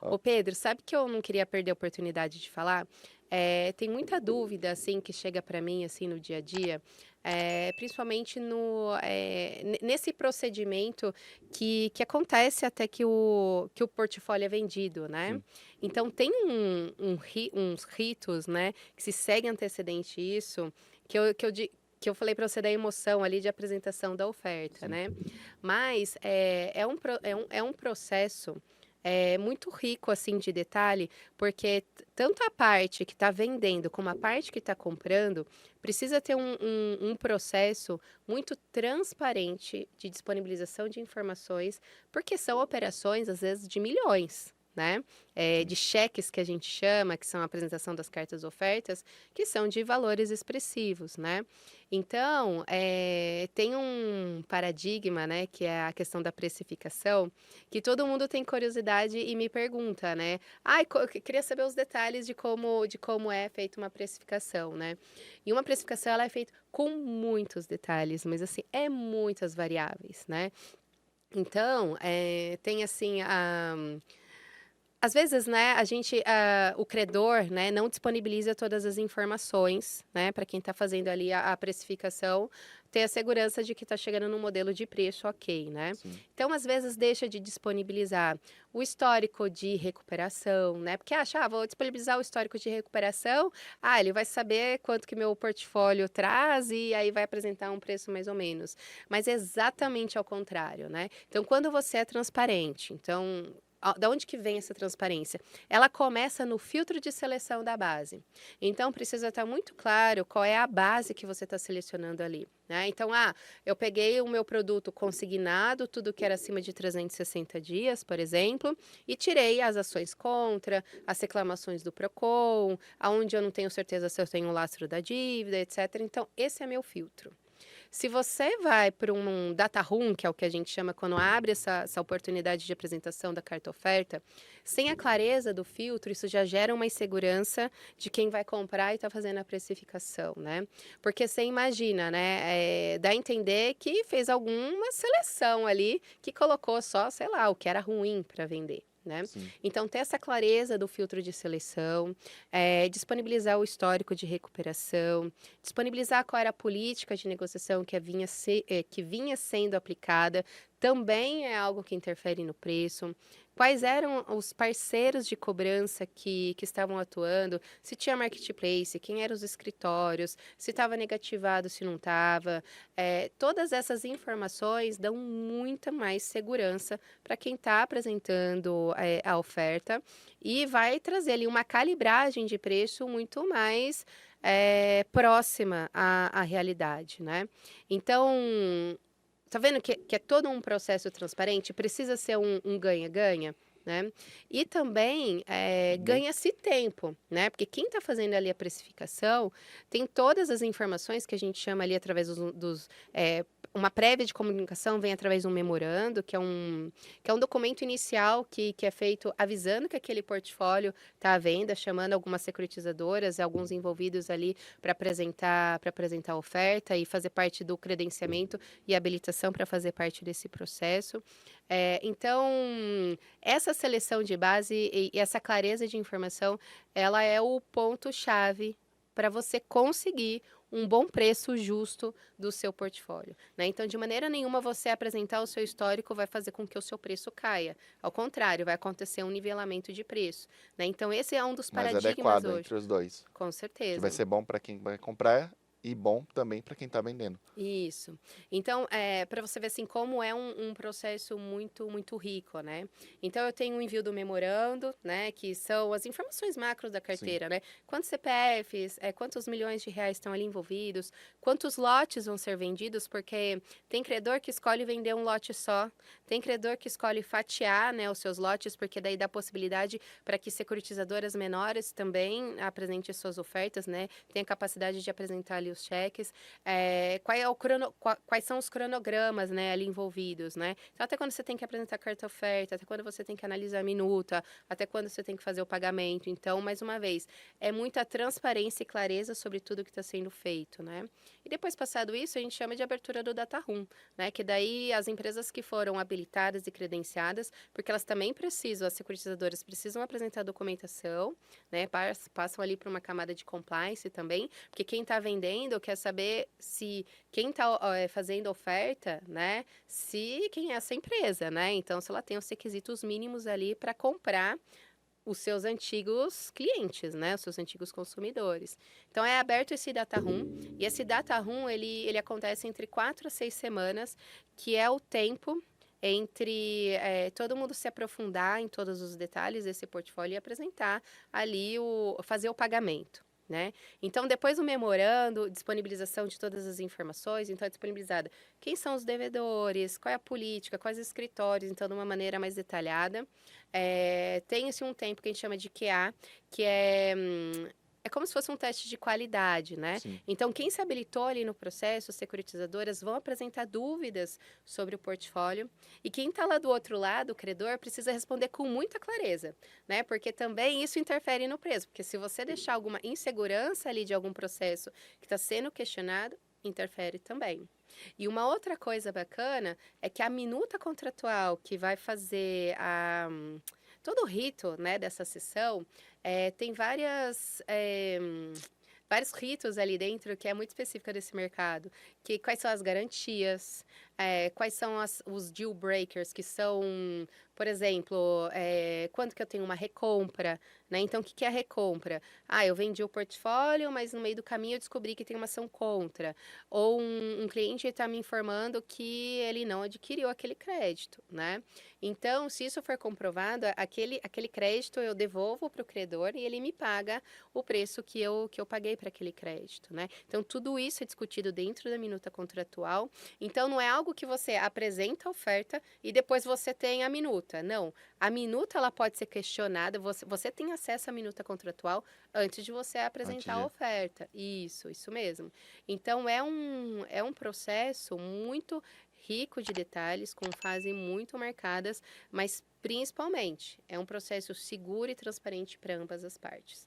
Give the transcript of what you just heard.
Ô Pedro, sabe que eu não queria perder a oportunidade de falar? Tem muita dúvida, assim, que chega para mim, assim, no dia a dia, principalmente nesse procedimento que acontece até que o portfólio é vendido, né? Sim, Então, tem uns ritos, né, que se segue antecedente isso, que eu falei para você da emoção ali de apresentação da oferta, sim. né? Mas é um processo muito rico assim de detalhe, porque tanto a parte que está vendendo como a parte que está comprando precisa ter um processo muito transparente de disponibilização de informações, porque são operações, às vezes, de milhões. Né? De Sim. cheques que a gente chama, que são a apresentação das cartas ofertas, que são de valores expressivos, né? Então, tem um paradigma, né, que é a questão da precificação, que todo mundo tem curiosidade e me pergunta, né? Ai, eu queria saber os detalhes de como é feita uma precificação, né? E uma precificação ela é feita com muitos detalhes, mas assim, é muitas variáveis, né? Então, tem assim às vezes, né, o credor, né, não disponibiliza todas as informações, né, para quem está fazendo ali a precificação, ter a segurança de que está chegando num modelo de preço ok, né. Sim, Então, às vezes, deixa de disponibilizar o histórico de recuperação, né, porque acha: "Ah, vou disponibilizar o histórico de recuperação, ele vai saber quanto que meu portfólio traz e aí vai apresentar um preço mais ou menos". Mas é exatamente ao contrário, né. Então, quando você é transparente, então da onde que vem essa transparência? Ela começa no filtro de seleção da base. Então, precisa estar muito claro qual é a base que você está selecionando ali, né? Então, eu peguei o meu produto consignado, tudo que era acima de 360 dias, por exemplo, e tirei as ações contra, as reclamações do Procon, aonde eu não tenho certeza se eu tenho o lastro da dívida, etc. Então, esse é meu filtro. Se você vai para um data room, que é o que a gente chama quando abre essa oportunidade de apresentação da carta oferta, sem a clareza do filtro, isso já gera uma insegurança de quem vai comprar e está fazendo a precificação, né? Porque você imagina, né? Dá a entender que fez alguma seleção ali que colocou só, sei lá, o que era ruim para vender. Né? sim. Então, ter essa clareza do filtro de seleção, disponibilizar o histórico de recuperação, disponibilizar qual era a política de negociação que vinha sendo aplicada, também é algo que interfere no preço. Quais eram os parceiros de cobrança que estavam atuando, se tinha marketplace, quem eram os escritórios, se estava negativado, se não estava. Todas essas informações dão muita mais segurança para quem está apresentando a oferta e vai trazer ali uma calibragem de preço muito mais próxima à realidade, né. Então, tá vendo que é todo um processo transparente? Precisa ser um ganha-ganha, né. E também, Uhum. ganha-se tempo, né, porque quem está fazendo ali a precificação, tem todas as informações que a gente chama ali através uma prévia de comunicação vem através de um memorando, que é um documento inicial que é feito avisando que aquele portfólio está à venda, chamando algumas securitizadoras e alguns envolvidos ali para apresentar a oferta e fazer parte do credenciamento e habilitação para fazer parte desse processo. Então, essa seleção de base e essa clareza de informação, ela é o ponto-chave para você conseguir um bom preço justo do seu portfólio, né. Então, de maneira nenhuma, você apresentar o seu histórico vai fazer com que o seu preço caia. Ao contrário, vai acontecer um nivelamento de preço, né. Então esse é um dos Mais paradigmas adequado hoje. entre os 2, Com que vai certeza. ser bom para quem vai comprar e bom também para quem está vendendo. Isso. Então, para você ver, assim, como é um processo muito, muito rico, né. Então eu tenho o envio do memorando, né, que são as informações macros da Sim, carteira, né. Quantos CPFs, quantos milhões de reais estão ali envolvidos, quantos lotes vão ser vendidos, porque tem credor que escolhe vender um lote só, tem credor que escolhe fatiar, né, os seus lotes, porque daí dá possibilidade para que securitizadoras menores também apresentem suas ofertas, né, tem a capacidade de apresentar ali ali os cheques, quais são os cronogramas, né, ali envolvidos, né? Então, até quando você tem que apresentar carta oferta, até quando você tem que analisar a minuta, até quando você tem que fazer o pagamento. Então, mais uma vez, é muita transparência e clareza sobre tudo que está sendo feito, né? E depois, passado isso, a gente chama de abertura do data room, né? Que daí as empresas que foram habilitadas e credenciadas, porque elas também precisam, as securitizadoras precisam apresentar documentação, né? Passam ali por uma camada de compliance também, porque quem está vendendo quer saber se quem está fazendo oferta, né? Se quem é essa empresa, né? Então, se ela tem os requisitos mínimos ali para comprar os seus antigos clientes, né, os seus antigos consumidores. Então é aberto esse data room, e esse data room ele acontece entre 4 a 6 semanas, que é o tempo entre todo mundo se aprofundar em todos os detalhes desse portfólio e apresentar ali fazer o pagamento. Né? Então, depois do memorando, disponibilização de todas as informações, então é disponibilizada quem são os devedores, qual é a política, quais os escritórios, então de uma maneira mais detalhada. Tem-se um tempo que a gente chama de QA, que é como se fosse um teste de qualidade, né? Sim. Então, quem se habilitou ali no processo, as securitizadoras vão apresentar dúvidas sobre o portfólio, e quem está lá do outro lado, o credor, precisa responder com muita clareza, né? Porque também isso interfere no preço, porque se você deixar alguma insegurança ali de algum processo que está sendo questionado, interfere também. E uma outra coisa bacana é que a minuta contratual que vai fazer todo o rito, né, dessa sessão, tem vários ritos ali dentro que é muito específica desse mercado, que quais são as garantias, quais são os deal breakers, que são, por exemplo, quando que eu tenho uma recompra, né? Então, o que é a recompra? Eu vendi o portfólio, mas no meio do caminho eu descobri que tem uma ação contra. Ou um cliente está me informando que ele não adquiriu aquele crédito, né? Então, se isso for comprovado, aquele crédito eu devolvo para o credor e ele me paga o preço que eu paguei para aquele crédito, né? Então, tudo isso é discutido dentro da minuta contratual. Então, não é algo que você apresenta a oferta e depois você tem a minuta. Não. A minuta ela pode ser questionada, você tem acesso à minuta contratual antes de você apresentar a oferta. Isso mesmo. Então, é um processo muito rico de detalhes, com fases muito marcadas, mas principalmente é um processo seguro e transparente para ambas as partes.